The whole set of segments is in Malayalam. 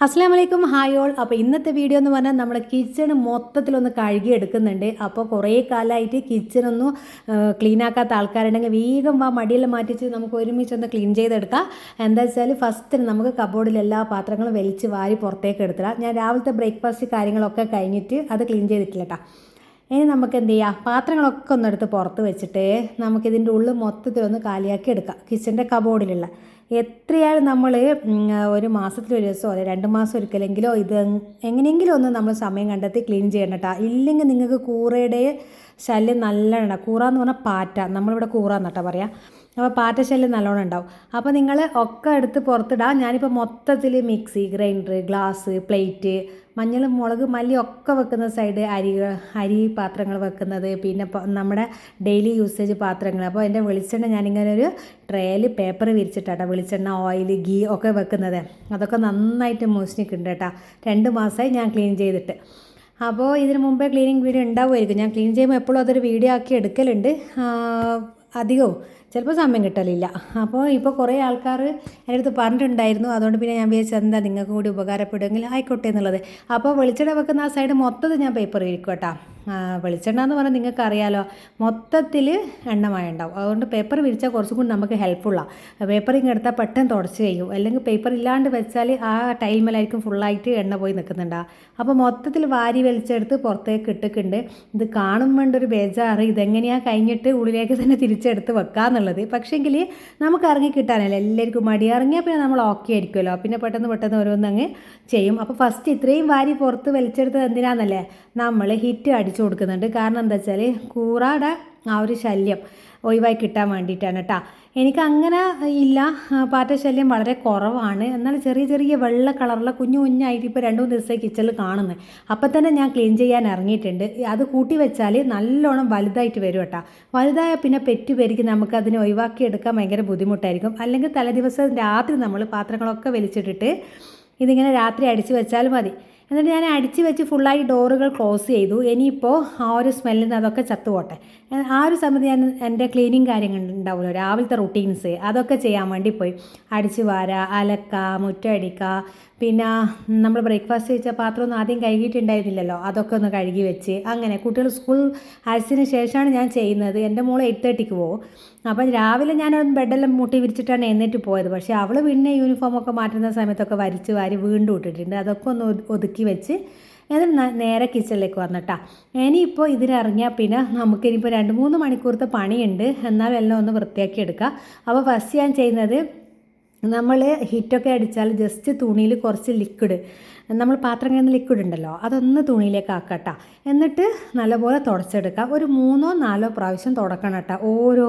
അസ്സലാമു അലൈക്കും ഹായ് ഓൾ. അപ്പോൾ ഇന്നത്തെ വീഡിയോ എന്ന് പറഞ്ഞാൽ നമ്മൾ കിച്ചൺ മൊത്തത്തിലൊന്ന് കഴുകി എടുക്കുന്നുണ്ട്. അപ്പോൾ കുറേ കാലമായിട്ട് കിച്ചണൊന്നും ക്ലീൻ ആക്കാത്ത ആൾക്കാരുണ്ടെങ്കിൽ വേഗം മടിയെല്ലാം മാറ്റിച്ച് നമുക്ക് ഒരുമിച്ചൊന്ന് ക്ലീൻ ചെയ്തെടുക്കാം. എന്താ വെച്ചാൽ ഫസ്റ്റിന് നമുക്ക് കബോർഡിൽ എല്ലാ പാത്രങ്ങളും വലിച്ച് വാരി പുറത്തേക്ക് എടുത്തിടാം. ഞാൻ രാവിലത്തെ ബ്രേക്ക്ഫാസ്റ്റ് കാര്യങ്ങളൊക്കെ കഴിഞ്ഞിട്ട് അത് ക്ലീൻ ചെയ്തിട്ടില്ല കേട്ടോ. ഇനി നമുക്ക് എന്ത് ചെയ്യാം, പാത്രങ്ങളൊക്കെ ഒന്നെടുത്ത് പുറത്ത് വെച്ചിട്ട് നമുക്കിതിൻ്റെ ഉള്ളിൽ മൊത്തത്തിലൊന്ന് കാലിയാക്കി എടുക്കാം. കിച്ചൻ്റെ കബോർഡിലുള്ള എത്രയായാലും നമ്മൾ ഒരു മാസത്തിലൊരു ദിവസമോ അല്ലെ 2 മാസം ഒരിക്കലെങ്കിലോ ഇത് എങ്ങനെയെങ്കിലും ഒന്ന് നമ്മൾ സമയം കണ്ടെത്തി ക്ലീൻ ചെയ്യണം കേട്ടോ. ഇല്ലെങ്കിൽ നിങ്ങൾക്ക് കൂറയുടെ ശല്യം നല്ലോണം. കൂറ എന്ന് പറഞ്ഞാൽ പാറ്റ, നമ്മളിവിടെ കൂറ എന്നിട്ടാ പറയാം. അപ്പോൾ പാറ്റ ശല്യം നല്ലോണം ഉണ്ടാവും. അപ്പോൾ നിങ്ങൾ ഒക്കെ എടുത്ത് പുറത്തിടാം. ഞാനിപ്പോൾ മൊത്തത്തിൽ മിക്സി, ഗ്രൈൻഡർ, ഗ്ലാസ്, പ്ലേറ്റ്, മഞ്ഞൾ, മുളക്, മല്ലി ഒക്കെ വെക്കുന്ന സൈഡ്, അരി പാത്രങ്ങൾ വെക്കുന്നത്, പിന്നെ നമ്മുടെ ഡെയിലി യൂസേജ് പാത്രങ്ങൾ. അപ്പോൾ എൻ്റെ വെളിച്ചെണ്ണ ഞാനിങ്ങനെ ഒരു ട്രേയിൽ പേപ്പർ വിരിച്ചിട്ടാട്ടോ വെളിച്ചെണ്ണ, ഓയിൽ, ഗീ ഒക്കെ വെക്കുന്നത്. അതൊക്കെ നന്നായിട്ട് മോശിനിക്കുണ്ട് കേട്ടോ. 2 മാസമായി ഞാൻ ക്ലീൻ ചെയ്തിട്ട്. അപ്പോൾ ഇതിന് മുമ്പേ ക്ലീനിങ് വീഡിയോ ഉണ്ടാവുമായിരിക്കും. ഞാൻ ക്ലീൻ ചെയ്യുമ്പോൾ എപ്പോഴും അതൊരു വീഡിയോ ആക്കി എടുക്കലുണ്ട്. അധികവും ചിലപ്പോൾ സമയം കിട്ടലില്ല. അപ്പോൾ ഇപ്പോൾ കുറേ ആൾക്കാർ എൻ്റെ അടുത്ത് പറഞ്ഞിട്ടുണ്ടായിരുന്നു. അതുകൊണ്ട് പിന്നെ ഞാൻ വിചാരിച്ചത് എന്താ നിങ്ങൾക്ക് കൂടി ഉപകാരപ്പെടുമെങ്കിൽ ആയിക്കോട്ടെ എന്നുള്ളത്. അപ്പോൾ വെളിച്ചെണ്ണ വെക്കുന്ന ആ സൈഡ് മൊത്തത്തിൽ ഞാൻ പേപ്പർ വിരിക്കും കേട്ടോ. വെളിച്ചെണ്ണ എന്ന് പറഞ്ഞാൽ നിങ്ങൾക്ക് അറിയാലോ, മൊത്തത്തിൽ എണ്ണമയം ഉണ്ടാവും. അതുകൊണ്ട് പേപ്പർ വിരിച്ചാൽ കുറച്ചും കൂടി നമുക്ക് ഹെൽപ്ഫുള്ളാണ്. പേപ്പറിങ് എടുത്താൽ പെട്ടെന്ന് തുടച്ച് കഴിയും. അല്ലെങ്കിൽ പേപ്പർ ഇല്ലാണ്ട് വെച്ചാൽ ആ ടൈമിലായിരിക്കും ഫുള്ളായിട്ട് എണ്ണ പോയി നിൽക്കുന്നുണ്ടാവും. അപ്പോൾ മൊത്തത്തിൽ വാരി വലിച്ചെടുത്ത് പുറത്തേക്ക് ഇട്ടിട്ടുണ്ട്. ഇത് കാണുമ്പോൾ ഒരു ബേജാറ്, ഇതെങ്ങനെയാണ് കഴിഞ്ഞിട്ട് ഉള്ളിലേക്ക് തന്നെ തിരിച്ചെടുത്ത് വെക്കാന്നുള്ളത്. പക്ഷേങ്കിൽ നമുക്ക് ഇറങ്ങി കിട്ടാനല്ലേ എല്ലാവർക്കും മടി. ഇറങ്ങിയാൽ പിന്നെ നമ്മൾ ഓക്കെ ആയിരിക്കുമല്ലോ, പിന്നെ പെട്ടെന്ന് ഓരോന്നങ്ങ് ചെയ്യും. അപ്പോൾ ഫസ്റ്റ് ഇത്രയും വാരി പുറത്ത് വലിച്ചെടുത്തത് എന്തിനാണെന്നല്ലേ, നമ്മൾ ഹിറ്റ് അടിച്ചു കൊടുക്കുന്നുണ്ട്. കാരണം എന്താ വെച്ചാൽ കൂറാടെ ആ ഒരു ശല്യം ഒഴിവായി കിട്ടാൻ വേണ്ടിയിട്ടാണ് കേട്ടോ. എനിക്ക് അങ്ങനെ ഇല്ല, പാറ്റ ശല്യം വളരെ കുറവാണ്. എന്നാൽ ചെറിയ വെള്ള കളറുള്ള കുഞ്ഞായിട്ട് ഇപ്പോൾ 2-3 ദിവസമായി കിച്ചണിൽ കാണുന്നത്. അപ്പം തന്നെ ഞാൻ ക്ലീൻ ചെയ്യാൻ ഇറങ്ങിയിട്ടുണ്ട്. അത് കൂട്ടി വെച്ചാൽ നല്ലോണം വലുതായിട്ട് വരും കേട്ടോ. വലുതായ പിന്നെ പെരുക്കി നമുക്കതിനെ ഒഴിവാക്കി എടുക്കാൻ ഭയങ്കര ബുദ്ധിമുട്ടായിരിക്കും. അല്ലെങ്കിൽ തലേദിവസം രാത്രി നമ്മൾ പാത്രങ്ങളൊക്കെ വലിച്ചിട്ടിട്ട് ഇതിങ്ങനെ രാത്രി അടിച്ച് വെച്ചാൽ മതി. എന്നിട്ട് ഞാൻ അടിച്ച് വെച്ച് ഫുള്ളായി ഡോറുകൾ ക്ലോസ് ചെയ്തു. ഇനിയിപ്പോൾ ആ ഒരു സ്മെല്ലിൽ നിന്ന് അതൊക്കെ ചത്തുപോട്ടെ. ആ ഒരു സമയത്ത് ഞാൻ എൻ്റെ ക്ലീനിങ് കാര്യങ്ങൾ ഉണ്ടാവുമല്ലോ, രാവിലത്തെ റുട്ടീൻസ്, അതൊക്കെ ചെയ്യാൻ വേണ്ടി പോയി. അടിച്ച് വാരുക, അലക്കുക, മുറ്റടിക്കുക, പിന്നെ നമ്മൾ ബ്രേക്ക്ഫാസ്റ്റ് കഴിച്ച പാത്രമൊന്നും ആദ്യം കഴുകിയിട്ടുണ്ടായിരുന്നില്ലല്ലോ, അതൊക്കെ ഒന്ന് കഴുകി വെച്ച് അങ്ങനെ കുട്ടികൾ സ്കൂൾ അയച്ചതിന് ശേഷമാണ് ഞാൻ ചെയ്യുന്നത്. എൻ്റെ മോൾ 8:30 പോകും. അപ്പം രാവിലെ ഞാനൊന്ന് ബെഡെല്ലാം മുട്ടി വിരിച്ചിട്ടാണ് എഴുന്നേറ്റ് പോയത്. പക്ഷേ അവൾ പിന്നെ യൂണിഫോമൊക്കെ മാറ്റുന്ന സമയത്തൊക്കെ വലിച്ച് വാരി വീണ്ടും ഇട്ടിട്ടുണ്ട്. അതൊക്കെ ഒന്ന് ഒതുക്കി വെച്ച് എന്നിട്ട് നേരെ കിച്ചണിലേക്ക് വന്നിട്ടാ. ഇനിയിപ്പോൾ ഇതിനിറങ്ങിയാൽ പിന്നെ നമുക്കിനിയിപ്പോൾ 2-3 മണിക്കൂറത്തെ പണിയുണ്ട്. എന്നാലും എല്ലാം ഒന്ന് വൃത്തിയാക്കി എടുക്കുക. അപ്പോൾ ഫസ്റ്റ് ഞാൻ ചെയ്യുന്നത്, നമ്മൾ ഹിറ്റൊക്കെ അടിച്ചാൽ ജസ്റ്റ് തുണിയിൽ കുറച്ച് ലിക്വിഡ്, നമ്മൾ പാത്രം കഴിയുന്ന ലിക്വിഡ് ഉണ്ടല്ലോ, അതൊന്ന് തുണിയിലേക്ക് ആക്കട്ടോ. എന്നിട്ട് നല്ലപോലെ തുടച്ചെടുക്കുക. ഒരു 3-4 പ്രാവശ്യം തുടക്കണം കേട്ടോ ഓരോ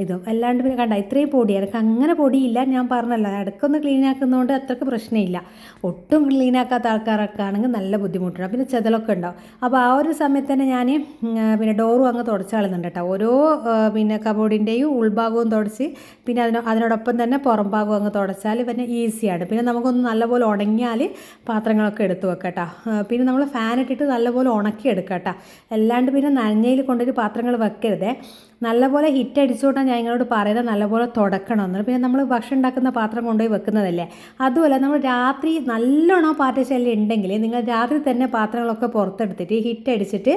ഇതും. അല്ലാണ്ട് പിന്നെ കണ്ട ഇത്രയും പൊടി, എനിക്ക് അങ്ങനെ പൊടിയില്ല. ഞാൻ പറഞ്ഞല്ലോ, ഇടയ്ക്കൊന്ന് ക്ലീൻ ആക്കുന്നതുകൊണ്ട് അത്രയ്ക്ക് പ്രശ്നമില്ല. ഒട്ടും ക്ലീൻ ആക്കാത്ത ആൾക്കാരൊക്കെ ആണെങ്കിൽ നല്ല ബുദ്ധിമുട്ടുണ്ട്. പിന്നെ ചെതലൊക്കെ ഉണ്ടാവും. അപ്പോൾ ആ ഒരു സമയത്ത് തന്നെ ഞാൻ പിന്നെ ഡോറും അങ്ങ് തുടച്ച് കളയുന്നുണ്ട് കേട്ടോ. ഓരോ പിന്നെ കബോർഡിൻ്റെയും ഉൾഭാഗവും തുടച്ച് പിന്നെ അതിനോടൊപ്പം തന്നെ പുറം ഭാഗവും അങ്ങ് തുടച്ചാൽ പിന്നെ ഈസിയാണ്. പിന്നെ നമുക്കൊന്ന് നല്ലപോലെ ഉണങ്ങിയാൽ പാത്രങ്ങളൊക്കെ എടുത്ത് വെക്കട്ടോ. പിന്നെ നമ്മൾ ഫാൻ ഇട്ടിട്ട് നല്ലപോലെ ഉണക്കി എടുക്കട്ടോ. അല്ലാണ്ട് പിന്നെ നനഞ്ഞയിൽ കൊണ്ടൊരു പാത്രങ്ങൾ വെക്കരുതേ. നല്ലപോലെ ഹിറ്റ് അടിച്ചുകൊണ്ടാണ് ഞാൻ നിങ്ങളോട് പറയുന്നത്, നല്ലപോലെ തുടക്കണമെന്ന്. പിന്നെ നമ്മൾ ഭക്ഷണം ഉണ്ടാക്കുന്ന പാത്രം കൊണ്ടുപോയി വെക്കുന്നതല്ലേ. അതുമല്ല, നമ്മൾ രാത്രി നല്ലോണം പാറ്റശല്യം ഉണ്ടെങ്കിൽ നിങ്ങൾ രാത്രി തന്നെ പാത്രങ്ങളൊക്കെ പുറത്തെടുത്തിട്ട് ഹിറ്റ് അടിച്ചിട്ട്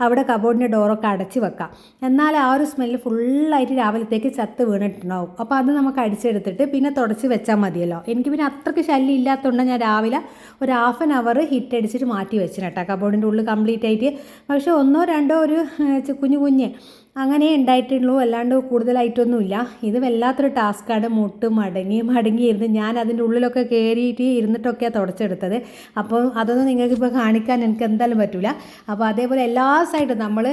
അവിടെ കബോർഡിൻ്റെ ഡോറൊക്കെ അടച്ച് വെക്കാം. എന്നാൽ ആ ഒരു സ്മെല്ല് ഫുള്ളായിട്ട് രാവിലത്തേക്ക് ചത്ത് വീണിട്ടുണ്ടാവും. അപ്പോൾ അത് നമുക്ക് അടിച്ചെടുത്തിട്ട് പിന്നെ തുടച്ച് വെച്ചാൽ മതിയല്ലോ. എനിക്ക് പിന്നെ അത്രയ്ക്ക് ശല്യം ഇല്ലാത്തതുകൊണ്ട് ഞാൻ രാവിലെ ഒരു 1/2 hour ഹിറ്റ് അടിച്ചിട്ട് മാറ്റി വെച്ചിന് കേട്ടോ കബോർഡിൻ്റെ ഉള്ളിൽ കംപ്ലീറ്റ് ആയിട്ട്. പക്ഷേ 1-2 ഒരു കുഞ്ഞ് അങ്ങനെ ഉണ്ടായിട്ടുള്ളൂ, അല്ലാണ്ട് കൂടുതലായിട്ടൊന്നുമില്ല. ഇത് വല്ലാത്തൊരു ടാസ്ക്കാണ്. മടങ്ങിയിരുന്ന് ഞാൻ അതിൻ്റെ ഉള്ളിലൊക്കെ കയറിയിട്ട് ഇരുന്നിട്ടൊക്കെയാണ് തുടച്ചെടുത്തത്. അപ്പോൾ അതൊന്നും നിങ്ങൾക്കിപ്പോൾ കാണിക്കാൻ എനിക്ക് എന്തായാലും പറ്റില്ല. അപ്പോൾ അതേപോലെ എല്ലാ സൈഡും നമ്മൾ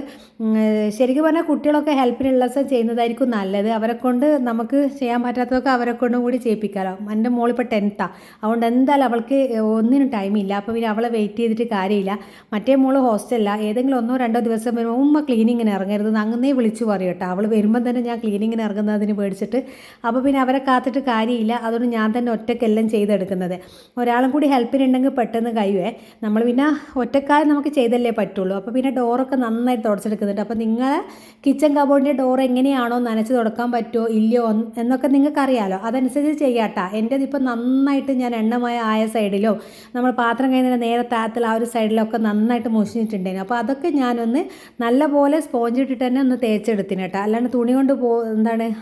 ശരിക്കും പറഞ്ഞാൽ കുട്ടികളൊക്കെ ഹെൽപ്പിനുള്ള ദിവസം ചെയ്യുന്നതായിരിക്കും നല്ലത്. അവരെ കൊണ്ട് നമുക്ക് ചെയ്യാൻ പറ്റാത്തതൊക്കെ അവരെ കൊണ്ടും കൂടി ചെയ്യിപ്പിക്കാമല്ലോ. എൻ്റെ മോളിപ്പോൾ 10th, അതുകൊണ്ട് എന്തായാലും അവൾക്ക് ഒന്നിനും ടൈമില്ല. അപ്പോൾ പിന്നെ അവളെ വെയിറ്റ് ചെയ്തിട്ട് കാര്യമില്ല. മറ്റേ മോള് ഹോസ്റ്റലില്ല. ഏതെങ്കിലും 1-2 ദിവസം വരുമ്പോൾ ക്ലീനിങ്ങിന് ഇറങ്ങരുത്, അങ്ങനെ അന്നേ വിളിച്ചു പറയും കേട്ടോ. അവൾ വരുമ്പം തന്നെ ഞാൻ ക്ലീനിങ്ങിന് ഇറങ്ങുന്നതിന് പേടിച്ചിട്ട്. അപ്പോൾ പിന്നെ അവരെ കാത്തിട്ട് കാര്യമില്ല, അതുകൊണ്ട് ഞാൻ തന്നെ ഒറ്റയ്ക്കെല്ലാം ചെയ്തെടുക്കുന്നത്. ഒരാളും കൂടി ഹെൽപ്പിനുണ്ടെങ്കിൽ പെട്ടെന്ന് കഴിയുമേ. നമ്മൾ പിന്നെ ഒറ്റക്കായി നമുക്ക് ചെയ്തല്ലേ പറ്റുള്ളൂ. അപ്പോൾ പിന്നെ ഡോറൊക്കെ നന്നായിട്ട് തുടച്ചെടുക്കുന്നുണ്ട്. അപ്പോൾ നിങ്ങളെ കിച്ചൺ കബോർഡിൻ്റെ ഡോർ എങ്ങനെയാണോ നനച്ച് തുടക്കാൻ പറ്റുമോ ഇല്ലയോ എന്നൊക്കെ നിങ്ങൾക്കറിയാമല്ലോ, അതനുസരിച്ച് ചെയ്യാട്ടാ. എൻ്റേത് ഇപ്പോൾ നന്നായിട്ട് ഞാൻ എണ്ണമയ ആയ സൈഡിലോ നമ്മൾ പാത്രം കഴിയുന്നതിന് നേരെ താഴത്തിൽ ആ ഒരു സൈഡിലൊക്കെ നന്നായിട്ട് മുഷിഞ്ഞിട്ടുണ്ടായിരുന്നു. അപ്പോൾ അതൊക്കെ ഞാനൊന്ന് നല്ലപോലെ സ്പോഞ്ച് ഇട്ടിട്ട് തന്നെ ഒന്ന് തേച്ചെടുത്തിന് കേട്ടോ. അല്ലാണ്ട് തുണി കൊണ്ട്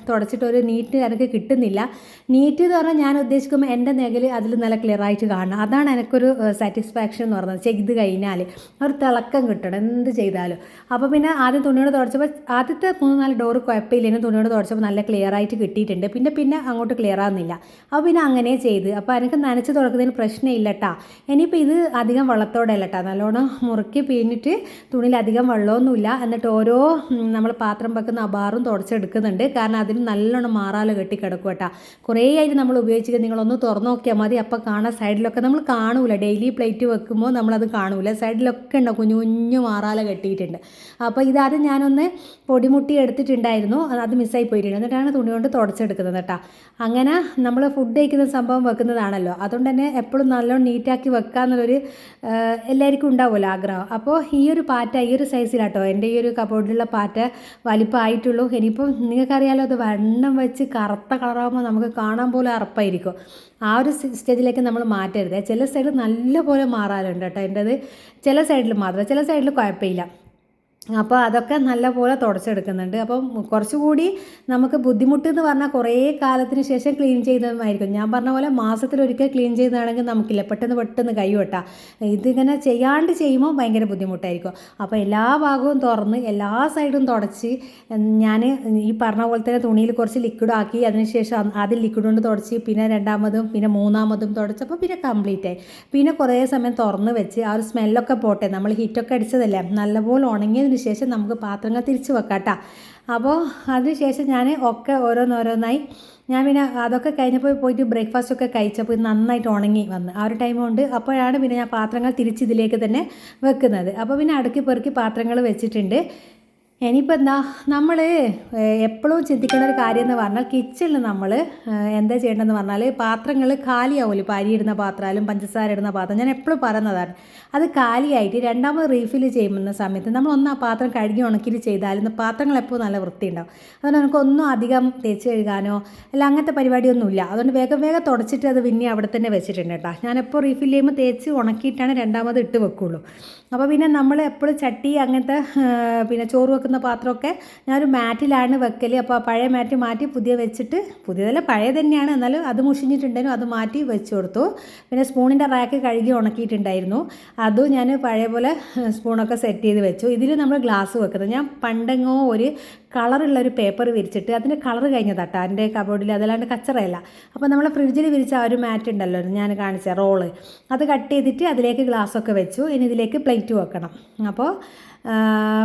തുടച്ചിട്ട് ഒരു നീറ്റ് എനിക്ക് കിട്ടുന്നില്ല. നീറ്റ് എന്ന് പറഞ്ഞാൽ ഞാൻ ഉദ്ദേശിക്കുമ്പോൾ എൻ്റെ നെഗൽ അതിൽ നല്ല ക്ലിയർ ആയിട്ട് കാണണം. അതാണ് എനിക്കൊരു സാറ്റിസ്ഫാക്ഷൻ എന്ന് പറയുന്നത്. ചെയ്ത് കഴിഞ്ഞാൽ ഒരു തിളക്കം കിട്ടണം എന്ത് ചെയ്താലും. അപ്പോൾ പിന്നെ ആദ്യം തുണിയോട് തുടച്ചപ്പോൾ ആദ്യത്തെ 3-4 ഡോറ് കുഴപ്പമില്ലെങ്കിലും തുണിയോട് തുടച്ചപ്പോൾ നല്ല ക്ലിയർ ആയിട്ട് കിട്ടിയിട്ടുണ്ട്. പിന്നെ അങ്ങോട്ട് ക്ലിയർ ആകുന്നില്ല. അപ്പോൾ പിന്നെ അങ്ങനെ ചെയ്ത്. അപ്പോൾ എനിക്ക് നനച്ച് തുടക്കുന്നതിന് പ്രശ്നമില്ല കേട്ടോ. ഇനിയിപ്പോൾ ഇത് അധികം വെള്ളത്തോടെ അല്ല കേട്ടോ, നല്ലോണം മുറുക്കി പിഴിഞ്ഞിട്ട് തുണിയിലധികം വെള്ളമൊന്നുമില്ല. എന്നിട്ട് ഓരോ നമ്മൾ പാത്രം വെക്കുന്ന അബാറും തുടച്ചെടുക്കുന്നുണ്ട്. കാരണം അതിന് നല്ലോണം മാറാല കെട്ടി കിടക്കും കേട്ടോ. കുറേ ആയിട്ട് നമ്മൾ ഉപയോഗിച്ചിട്ട് നിങ്ങളൊന്ന് തുറന്നു നോക്കിയാൽ മതി. അപ്പോൾ കാണാൻ സൈഡിലൊക്കെ നമ്മൾ കാണൂല, ഡെയിലി പ്ലേറ്റ് വെക്കുമ്പോൾ നമ്മളത് കാണൂല. സൈഡിലൊക്കെ ഉണ്ടാവും കുഞ്ഞു കുഞ്ഞു മാറാല കെട്ടിയിട്ടുണ്ട്. അപ്പോൾ ഇതാദ്യം ഞാനൊന്ന് പൊടിമുട്ടി എടുത്തിട്ടുണ്ടായിരുന്നു, അത് മിസ്സായി പോയിട്ടുണ്ട്. എന്നിട്ടാണ് തുണി കൊണ്ട് തുടച്ചെടുക്കുന്നത് കേട്ടോ. അങ്ങനെ നമ്മൾ ഫുഡ് കഴിക്കുന്ന സംഭവം വെക്കുന്നതാണല്ലോ, അതുകൊണ്ട് തന്നെ എപ്പോഴും നല്ലോണം നീറ്റാക്കി വെക്കാമെന്നുള്ളൊരു എല്ലാവർക്കും ഉണ്ടാവുമല്ലോ ആഗ്രഹം. അപ്പോൾ ഈ ഒരു പാറ്റ ഈ ഒരു സൈസിലാട്ടോ എൻ്റെ ഈ ഒരു കബോർഡിലുള്ള പാറ്റ വലിപ്പമായിട്ടുള്ളൂ. ഇനിയിപ്പം നിങ്ങൾക്കറിയാലോ, അത് വണ്ണം വെച്ച് കറുത്ത കളറാകുമ്പോൾ നമുക്ക് കാണാൻ പോലെ അറപ്പായിരിക്കും. ആ ഒരു സ്റ്റേജിലേക്ക് നമ്മൾ മാറ്റരുത്. ചില സൈഡിൽ നല്ലപോലെ മാറാറുണ്ട് കേട്ടോ എൻ്റെത്, ചില സൈഡിൽ മാത്രം, ചില സൈഡിൽ കുഴപ്പമില്ല. അപ്പോൾ അതൊക്കെ നല്ലപോലെ തുടച്ചെടുക്കുന്നുണ്ട്. അപ്പം കുറച്ചുകൂടി നമുക്ക് ബുദ്ധിമുട്ട് എന്ന് പറഞ്ഞാൽ കുറേ കാലത്തിന് ശേഷം ക്ലീൻ ചെയ്യുന്നതായിരിക്കും. ഞാൻ പറഞ്ഞ പോലെ മാസത്തിലൊരിക്കൽ ക്ലീൻ ചെയ്യുന്നതാണെങ്കിൽ നമുക്കില്ല, പെട്ടെന്ന് കഴിയൂട്ടാ. ഇതിങ്ങനെ ചെയ്യാണ്ട് ചെയ്യുമ്പോൾ ഭയങ്കര ബുദ്ധിമുട്ടായിരിക്കും. അപ്പോൾ എല്ലാ ഭാഗവും തുറന്ന് എല്ലാ സൈഡും തുടച്ച് ഞാൻ ഈ പറഞ്ഞ പോലെ തന്നെ തുണിയിൽ കുറച്ച് ലിക്വിഡ് ആക്കി, അതിനുശേഷം ആദ്യം ലിക്വിഡ് കൊണ്ട് തുടച്ച് പിന്നെ രണ്ടാമതും പിന്നെ മൂന്നാമതും തുടച്ചപ്പോൾ പിന്നെ കംപ്ലീറ്റ് ആയി. പിന്നെ കുറേ സമയം തുറന്ന് വെച്ച് ആ ഒരു സ്മെല്ലൊക്കെ പോട്ടെ, നമ്മൾ ഹീറ്റൊക്കെ അടിച്ചതല്ലേ, നല്ലപോലെ ഉണങ്ങിയതിന് ശേഷം നമുക്ക് പാത്രങ്ങൾ തിരിച്ച് വെക്കാം കേട്ടോ. അപ്പോൾ അതിനുശേഷം ഞാൻ ഒക്കെ ഓരോന്നോരോന്നായി ഞാൻ പിന്നെ അതൊക്കെ കഴിഞ്ഞപ്പോൾ പോയിട്ട് ബ്രേക്ക്ഫാസ്റ്റൊക്കെ കഴിച്ചപ്പോൾ നന്നായിട്ട് ഉണങ്ങി വന്ന് ആ ഒരു ടൈം കൊണ്ട്. അപ്പോഴാണ് പിന്നെ ഞാൻ പാത്രങ്ങൾ തിരിച്ച് ഇതിലേക്ക് തന്നെ വെക്കുന്നത്. അപ്പോൾ പിന്നെ അടുക്കി പെറുക്കി പാത്രങ്ങൾ വെച്ചിട്ടുണ്ട്. ഇനിയിപ്പോൾ എന്താ, നമ്മൾ എപ്പോഴും ചിന്തിക്കേണ്ട ഒരു കാര്യം എന്ന് പറഞ്ഞാൽ കിച്ചണിൽ നമ്മൾ എന്താ ചെയ്യേണ്ടതെന്ന് പറഞ്ഞാൽ പാത്രങ്ങൾ കാലിയാവുമല്ലോ. ഇപ്പോൾ അരി ഇടുന്ന പാത്രമായാലും പഞ്ചസാര ഇടുന്ന പാത്രം ഞാൻ എപ്പോഴും പറയുന്നതാണ്. അത് കാലിയായിട്ട് രണ്ടാമത് റീഫിൽ ചെയ്യുന്ന സമയത്ത് നമ്മൾ ഒന്ന് ആ പാത്രം കഴുകി ഉണക്കിയിട്ട് ചെയ്താലും പാത്രങ്ങൾ എപ്പോഴും നല്ല വൃത്തി ഉണ്ടാവും. അതുകൊണ്ട് നമുക്കൊന്നും അധികം തേച്ച് കഴുകാനോ അല്ല അങ്ങനത്തെ പരിപാടിയൊന്നുമില്ല. അതുകൊണ്ട് വേഗം തുടച്ചിട്ട് അത് പിന്നെ അവിടെ തന്നെ വെച്ചിട്ടുണ്ട് കേട്ടോ. ഞാനെപ്പോൾ റീഫിൽ ചെയ്യുമ്പോൾ തേച്ച് ഉണക്കിയിട്ടാണ് രണ്ടാമത് ഇട്ട് വെക്കുള്ളൂ. അപ്പോൾ പിന്നെ നമ്മൾ എപ്പോഴും ചട്ടി അങ്ങനത്തെ പിന്നെ ചോറ് വെക്കുന്ന പാത്രമൊക്കെ ഞാനൊരു മാറ്റിലാണ് വെക്കൽ. അപ്പോൾ പഴയ മാറ്റ് മാറ്റി പുതിയ വെച്ചിട്ട്, പുതിയതല്ല പഴയ തന്നെയാണ് എന്നാലും അത് മുഷിഞ്ഞിട്ടുണ്ടായിരുന്നു, അത് മാറ്റി വെച്ച് കൊടുത്തു. പിന്നെ സ്പൂണിൻ്റെ റാക്ക് കഴുകി ഉണക്കിയിട്ടുണ്ടായിരുന്നു, അതും ഞാൻ പഴയ പോലെ സ്പൂണൊക്കെ സെറ്റ് ചെയ്ത് വെച്ചു. ഇതിൽ നമ്മൾ ഗ്ലാസ് വെക്കുന്നത് ഞാൻ പണ്ടെങ്ങോ ഒരു കളറുള്ളൊരു പേപ്പർ വിരിച്ചിട്ട് അതിൻ്റെ കളർ കഴിഞ്ഞതാട്ടോ എൻ്റെ കബോർഡിൽ, അതല്ലാണ്ട് കച്ചറയല്ല. അപ്പോൾ നമ്മൾ ഫ്രിഡ്ജിൽ വിരിച്ച ആ ഒരു മാറ്റ് ഉണ്ടല്ലോ ഞാൻ കാണിച്ച റോള്, അത് കട്ട് ചെയ്തിട്ട് അതിലേക്ക് ഗ്ലാസ്സൊക്കെ വെച്ചു. ഇനി ഇതിലേക്ക് പ്ലേറ്റ് വെക്കണം. അപ്പോൾ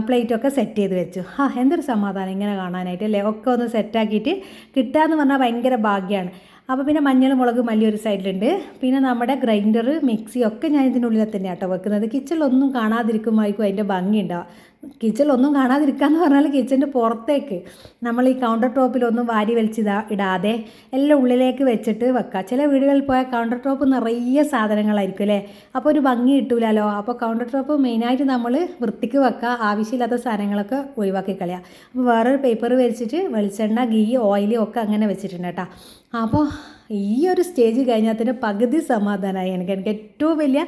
പ്ലേറ്റൊക്കെ സെറ്റ് ചെയ്ത് വെച്ചു. എന്തൊരു സമാധാനം ഇങ്ങനെ കാണാനായിട്ട് അല്ലേ. ഒക്കെ ഒന്ന് സെറ്റാക്കിയിട്ട് കിട്ടുകയെന്ന് പറഞ്ഞാൽ ഭയങ്കര ഭാഗ്യമാണ്. അപ്പോൾ പിന്നെ മഞ്ഞൾ മുളക് മല്ലി ഒരു സൈഡിലുണ്ട്. പിന്നെ നമ്മുടെ ഗ്രൈൻഡർ മിക്സി ഒക്കെ ഞാൻ ഇതിനുള്ളിൽ തന്നെയാണ് കേട്ടോ വെക്കുന്നത്. കിച്ചണിലൊന്നും കാണാതിരിക്കുമ്പോഴേക്കും അതിൻ്റെ ഭംഗി ഉണ്ടാവുക. കിച്ചണിലൊന്നും കാണാതിരിക്കുക എന്ന് പറഞ്ഞാൽ കിച്ചൻ്റെ പുറത്തേക്ക് നമ്മൾ ഈ കൗണ്ടർ ടോപ്പിലൊന്നും വാരി വലിച്ച് ഇടാതെ എല്ലാം ഉള്ളിലേക്ക് വെച്ചിട്ട് വെക്കുക. ചില വീടുകളിൽ പോയാൽ കൗണ്ടർ ടോപ്പ് നിറയെ സാധനങ്ങളായിരിക്കും അല്ലേ, അപ്പോൾ ഒരു ഭംഗി കിട്ടൂലല്ലോ. അപ്പോൾ കൗണ്ടർ ടോപ്പ് മെയിനായിട്ട് നമ്മൾ വൃത്തിക്ക് വെക്കുക, ആവശ്യമില്ലാത്ത സാധനങ്ങളൊക്കെ ഒഴിവാക്കി കളയുക. അപ്പോൾ വേറൊരു പേപ്പർ വിരിച്ചിട്ട് വെളിച്ചെണ്ണ ഗീ ഓയിൽ ഒക്കെ അങ്ങനെ വെച്ചിട്ടുണ്ട് കേട്ടോ. അപ്പോൾ ഈ ഒരു സ്റ്റേജ് കഴിഞ്ഞാൽ തന്നെ പകുതി സമാധാനമായി. എനിക്ക് ഏറ്റവും വലിയ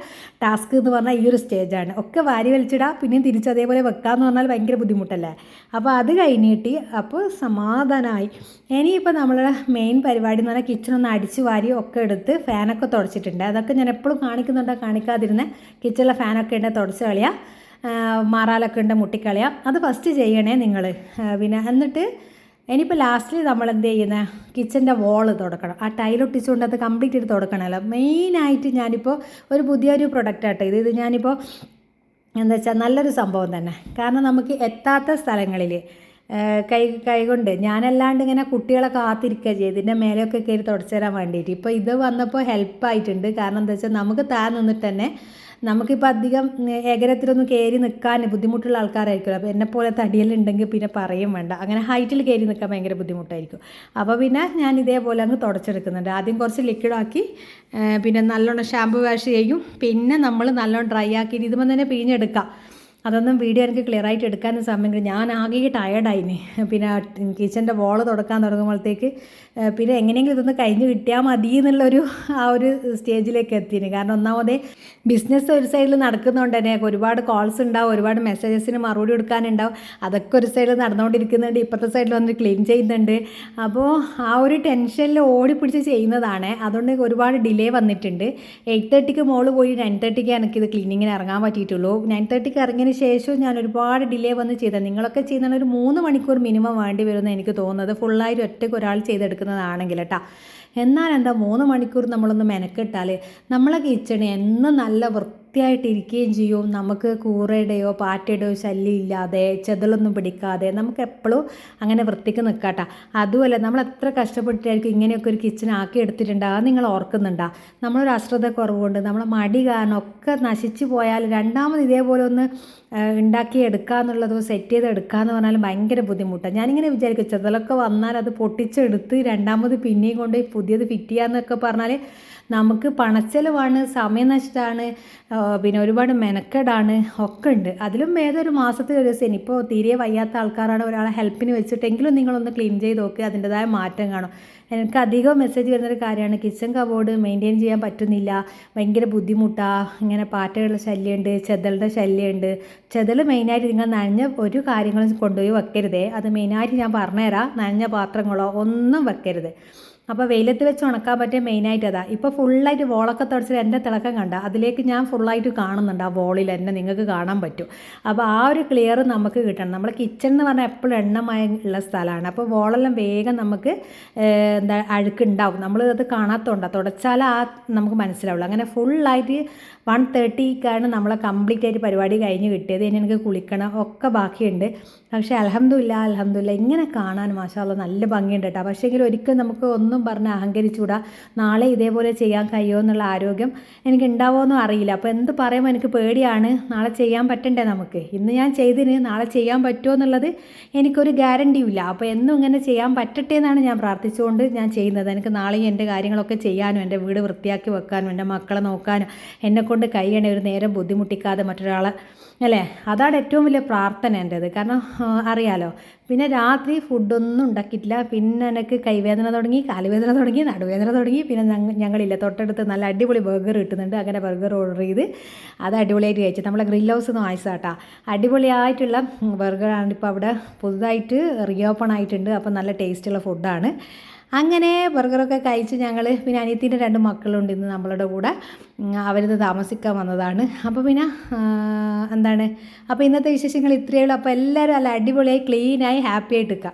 ടാസ്ക് എന്ന് പറഞ്ഞാൽ ഈ ഒരു സ്റ്റേജാണ്. ഒക്കെ വാരി വലിച്ചിടാം പിന്നെയും തിരിച്ച് അതേപോലെ വെക്കാമെന്ന് പറഞ്ഞാൽ ഭയങ്കര ബുദ്ധിമുട്ടല്ലേ. അപ്പോൾ അത് കഴിഞ്ഞിട്ട് അപ്പോൾ സമാധാനമായി. ഇനിയിപ്പോൾ നമ്മളുടെ മെയിൻ പരിപാടി എന്ന് പറഞ്ഞാൽ കിച്ചണൊന്ന് അടിച്ച് വാരി ഒക്കെ എടുത്ത് ഫാനൊക്കെ തുടച്ചിട്ടുണ്ട്. അതൊക്കെ ഞാൻ എപ്പോഴും കാണിക്കുന്നുണ്ടോ കാണിക്കാതിരുന്ന കിച്ചണിലെ ഫാനൊക്കെ ഉണ്ട് തുടച്ച് കളയാം, മാറാലൊക്കെ ഉണ്ട് മുട്ടിക്കളയാം. അത് ഫസ്റ്റ് ചെയ്യണേ നിങ്ങൾ. പിന്നെ എന്നിട്ട് ഇനിയിപ്പോൾ ലാസ്റ്റിൽ നമ്മൾ എന്ത് ചെയ്യുന്നത്, കിച്ചൻ്റെ വോള് തുടക്കണം. ആ ടൈലൊട്ടിച്ചുകൊണ്ട് അത് കംപ്ലീറ്റ് ചെയ്ത് തുടക്കണമല്ലോ. മെയിനായിട്ട് ഞാനിപ്പോൾ ഒരു പുതിയൊരു പ്രൊഡക്റ്റ് ആട്ടോ ഇത് ഞാനിപ്പോൾ എന്താ വെച്ചാൽ നല്ലൊരു സംഭവം തന്നെ. കാരണം നമുക്ക് എത്താത്ത സ്ഥലങ്ങളിൽ കൈകൊണ്ട് ഞാനല്ലാണ്ട് ഇങ്ങനെ കുട്ടികളെ കാത്തിരിക്കുക ചെയ്ത് ഇതിൻ്റെ മേലെയൊക്കെ കയറി തുടച്ചു തരാൻ വേണ്ടിയിട്ട്. ഇപ്പോൾ ഇത് വന്നപ്പോൾ ഹെൽപ്പായിട്ടുണ്ട്. കാരണം എന്താ വെച്ചാൽ നമുക്ക് താഴെ നിന്നിട്ട് തന്നെ നമുക്കിപ്പോൾ അധികം എകരത്തിലൊന്നും കയറി നിൽക്കാൻ ബുദ്ധിമുട്ടുള്ള ആൾക്കാരായിരിക്കുമല്ലോ. അപ്പോൾ എന്നെപ്പോലെ തടിയെല്ലാം പിന്നെ പറയും വേണ്ട. അങ്ങനെ ഹൈറ്റിൽ കയറി നിൽക്കാൻ ഭയങ്കര ബുദ്ധിമുട്ടായിരിക്കും. അപ്പോൾ പിന്നെ ഞാൻ ഇതേപോലെ അങ്ങ് തുടച്ചെടുക്കുന്നുണ്ട്. ആദ്യം കുറച്ച് ലിക്വിഡാക്കി പിന്നെ നല്ലോണം ഷാമ്പു വാഷ് ചെയ്യും. പിന്നെ നമ്മൾ നല്ലോണം ഡ്രൈ ആക്കിയിട്ട് ഇതുമ്പോൾ തന്നെ പിഴിഞ്ഞെടുക്കാം. അതൊന്നും വീഡിയോ എനിക്ക് ക്ലിയർ ആയിട്ട് എടുക്കാനും സമയം ഞാൻ ആകെ ടയർഡായിന്. പിന്നെ കിച്ചൻ്റെ വോള് തുടക്കാൻ തുടങ്ങുമ്പോഴത്തേക്ക് പിന്നെ എങ്ങനെയെങ്കിലും ഇതൊന്ന് കഴിഞ്ഞ് കിട്ടിയാൽ മതി എന്നുള്ളൊരു ആ ഒരു സ്റ്റേജിലേക്ക് എത്തിന്. കാരണം ഒന്നാമതേ ബിസിനസ് ഒരു സൈഡിൽ നടക്കുന്നതുകൊണ്ട് തന്നെ ഒരുപാട് കോൾസ് ഉണ്ടാവും, ഒരുപാട് മെസ്സേജസിന് മറുപടി കൊടുക്കാനുണ്ടാവും. അതൊക്കെ ഒരു സൈഡിൽ നടന്നുകൊണ്ടിരിക്കുന്നുണ്ട്, ഇപ്പുറത്തെ സൈഡിൽ വന്നിട്ട് ക്ലീൻ ചെയ്യുന്നുണ്ട്. അപ്പോൾ ആ ഒരു ടെൻഷനിൽ ഓടിപ്പിടിച്ച് ചെയ്യുന്നതാണ്. അതുകൊണ്ട് ഒരുപാട് ഡിലേ വന്നിട്ടുണ്ട്. 8:30 മോള് പോയി 9:30 എനിക്കിത് ക്ലീനിങ്ങിന് ഇറങ്ങാൻ പറ്റിയിട്ടുള്ളൂ. 9:30 ഇറങ്ങിയതിന് ശേഷം ഞാൻ ഒരുപാട് ഡിലേ വന്ന് ചെയ്തത്. നിങ്ങളൊക്കെ ചെയ്യുന്ന ഒരു 3 മണിക്കൂർ മിനിമം വേണ്ടി വരുമെന്ന് എനിക്ക് തോന്നുന്നത്, ഫുള്ളായിട്ട് ഒറ്റയ്ക്ക് ഒരാൾ ചെയ്തെടുക്കുന്നതാണെങ്കിൽ കേട്ടോ. എന്നാൽ എന്താ 3 മണിക്കൂർ നമ്മളൊന്ന് മെനക്കെട്ടാൽ നമ്മളെ കിച്ചണ് എന്നും നല്ല വൃത്തിയായിട്ടിരിക്കുകയും ചെയ്യും. നമുക്ക് കൂറയുടെയോ പാറ്റയുടെയോ ശല്യം ഇല്ലാതെ ചെതലൊന്നും പിടിക്കാതെ നമുക്ക് എപ്പോഴും അങ്ങനെ വൃത്തിക്ക് നിൽക്കാട്ടോ. അതുമല്ല നമ്മൾ എത്ര കഷ്ടപ്പെട്ടിട്ടായിരിക്കും ഇങ്ങനെയൊക്കെ ഒരു കിച്ചൺ ആക്കി എടുത്തിട്ടുണ്ട്, അത് നിങ്ങൾ ഓർക്കുന്നുണ്ടോ? നമ്മളൊരു അശ്രദ്ധ കുറവുകൊണ്ട് നമ്മളെ മടി കാരണം ഒക്കെ നശിച്ചു പോയാൽ രണ്ടാമത് ഇതേപോലെ ഒന്ന് ഉണ്ടാക്കി എടുക്കുക എന്നുള്ളത്, സെറ്റ് ചെയ്ത് എടുക്കുക എന്ന് പറഞ്ഞാൽ ഭയങ്കര ബുദ്ധിമുട്ടാണ്. ഞാനിങ്ങനെ വിചാരിക്കും ചെതലൊക്കെ വന്നാൽ അത് പൊട്ടിച്ചെടുത്ത് രണ്ടാമത് പിന്നെയും കൊണ്ട് പുതിയത് ഫിറ്റ് ചെയ്യാന്നൊക്കെ പറഞ്ഞാൽ നമുക്ക് പണച്ചെലവാണ്, സമയം നഷ്ടമാണ്, പിന്നെ ഒരുപാട് മെനക്കെടാണ് ഒക്കെ ഉണ്ട്. അതിലും ഏതൊരു മാസത്തിൽ ഒരു ദിവസം ഇപ്പോൾ തീരെ വയ്യാത്ത ആൾക്കാരാണ് ഒരാളെ ഹെൽപ്പിന് വെച്ചിട്ടെങ്കിലും നിങ്ങളൊന്ന് ക്ലീൻ ചെയ്ത് നോക്കുക, അതിൻ്റെതായ മാറ്റം കാണും. എനിക്ക് അധികം മെസ്സേജ് വരുന്നൊരു കാര്യമാണ്, കിച്ചൺ കബോർഡ് മെയിൻറ്റെയിൻ ചെയ്യാൻ പറ്റുന്നില്ല, ഭയങ്കര ബുദ്ധിമുട്ടാണ്, ഇങ്ങനെ പാറ്റകളുടെ ശല്യമുണ്ട്, ചെതലുടെ ശല്യമുണ്ട്. ചെതൽ മെയിനായിട്ട് നിങ്ങൾ നനഞ്ഞ ഒരു കാര്യങ്ങളും കൊണ്ടുപോയി വെക്കരുതേ. അത് മെയിനായിട്ട് ഞാൻ പറഞ്ഞുതരാം. നനഞ്ഞ പാത്രങ്ങളോ ഒന്നും വെക്കരുത്. അപ്പോൾ വെയിലത്ത് വെച്ച് ഉണക്കാൻ പറ്റിയ മെയിനായിട്ട് അതാ. ഇപ്പോൾ ഫുള്ളായിട്ട് വോളൊക്കെ തുടച്ചിട്ട് എൻ്റെ തിളക്കം കണ്ട അതിലേക്ക് ഞാൻ ഫുള്ളായിട്ട് കാണുന്നുണ്ട്, ആ വോളിൽ തന്നെ നിങ്ങൾക്ക് കാണാൻ പറ്റും. അപ്പോൾ ആ ഒരു ക്ലിയർ നമുക്ക് കിട്ടണം. നമ്മളെ കിച്ചൺ എന്ന് പറഞ്ഞാൽ എപ്പോഴും എണ്ണമയുള്ള സ്ഥലമാണ്. അപ്പോൾ വോളെല്ലാം വേഗം നമുക്ക് എന്താ അഴുക്കുണ്ടാവും, നമ്മൾ അത് കാണാത്തതുകൊണ്ടാണ്. തുടച്ചാൽ ആ നമുക്ക് മനസ്സിലാവുള്ളൂ. അങ്ങനെ ഫുള്ളായിട്ട് 1:30ക്കാണ് നമ്മളെ കംപ്ലീറ്റ് ആയിട്ട് പരിപാടി കഴിഞ്ഞ് കിട്ടിയത്. ഇനി എനിക്ക് കുളിക്കണം ഒക്കെ ബാക്കിയുണ്ട്. പക്ഷേ അൽഹംദുലില്ലാ ഇങ്ങനെ കാണാൻ മാഷാഅല്ലാഹ് നല്ല ഭംഗിയുണ്ട് കേട്ടോ. പക്ഷേ എങ്കിലും ഒരിക്കലും നമുക്ക് ഒന്നും പറഞ്ഞ് അഹങ്കരിച്ചുകൂടാ. നാളെ ഇതേപോലെ ചെയ്യാൻ കഴിയുമോ എന്നുള്ള ആരോഗ്യം എനിക്ക് ഉണ്ടാവുമെന്നും അറിയില്ല. അപ്പോൾ എന്ത് പറയുമ്പോൾ എനിക്ക് പേടിയാണ്. നാളെ ചെയ്യാൻ പറ്റണ്ടേ നമുക്ക്? ഇന്ന് ഞാൻ ചെയ്തിന്, നാളെ ചെയ്യാൻ പറ്റുമോ എന്നുള്ളത് എനിക്കൊരു ഗ്യാരണ്ടിയും ഇല്ല. അപ്പോൾ എന്നും ഇങ്ങനെ ചെയ്യാൻ പറ്റട്ടെ എന്നാണ് ഞാൻ പ്രാർത്ഥിച്ചുകൊണ്ട് ഞാൻ ചെയ്യുന്നത്. എനിക്ക് നാളെയും എൻ്റെ കാര്യങ്ങളൊക്കെ ചെയ്യാനും എൻ്റെ വീട് വൃത്തിയാക്കി വെക്കാനും എൻ്റെ മക്കളെ നോക്കാനും എന്നെക്കൊണ്ട് കഴിയണേ, ഒരു നേരം ബുദ്ധിമുട്ടിക്കാതെ മറ്റൊരാളെ, അല്ലേ? അതാണ് ഏറ്റവും വലിയ പ്രാർത്ഥന എൻ്റേത്. കാരണം അറിയാലോ, പിന്നെ രാത്രി ഫുഡൊന്നും ഉണ്ടാക്കിയിട്ടില്ല. പിന്നെ എനിക്ക് കൈവേദന തുടങ്ങി, കാലുവേദന തുടങ്ങി, നടുവേദന തുടങ്ങി. പിന്നെ ഞങ്ങളില്ല തൊട്ടടുത്ത് നല്ല അടിപൊളി ബർഗർ കിട്ടുന്നുണ്ട്. അങ്ങനെ ബർഗർ ഓർഡർ ചെയ്ത് അത് അടിപൊളിയായിട്ട് കഴിച്ചു. നമ്മളെ ഗ്രിൽ ഹൗസ് നിന്ന് വാങ്ങിച്ചതാട്ടാ. അടിപൊളിയായിട്ടുള്ള ബർഗറാണ്. ഇപ്പോൾ അവിടെ പുതുതായിട്ട് റീഓപ്പൺ ആയിട്ടുണ്ട്. അപ്പോൾ നല്ല ടേസ്റ്റുള്ള ഫുഡാണ്. അങ്ങനെ ബർഗറൊക്കെ കഴിച്ച് ഞങ്ങൾ, പിന്നെ അനിയത്തിൻ്റെ 2 മക്കളുണ്ട് ഇന്ന് നമ്മളുടെ കൂടെ, അവരിത് താമസിക്കാൻ വന്നതാണ്. അപ്പോൾ പിന്നെ എന്താണ്, അപ്പോൾ ഇന്നത്തെ വിശേഷങ്ങൾ ഇത്രയേ ഉള്ളൂ. അപ്പോൾ എല്ലാവരും നല്ല അടിപൊളിയായി ക്ലീനായി ഹാപ്പി ആയിട്ട് നിൽക്കുക.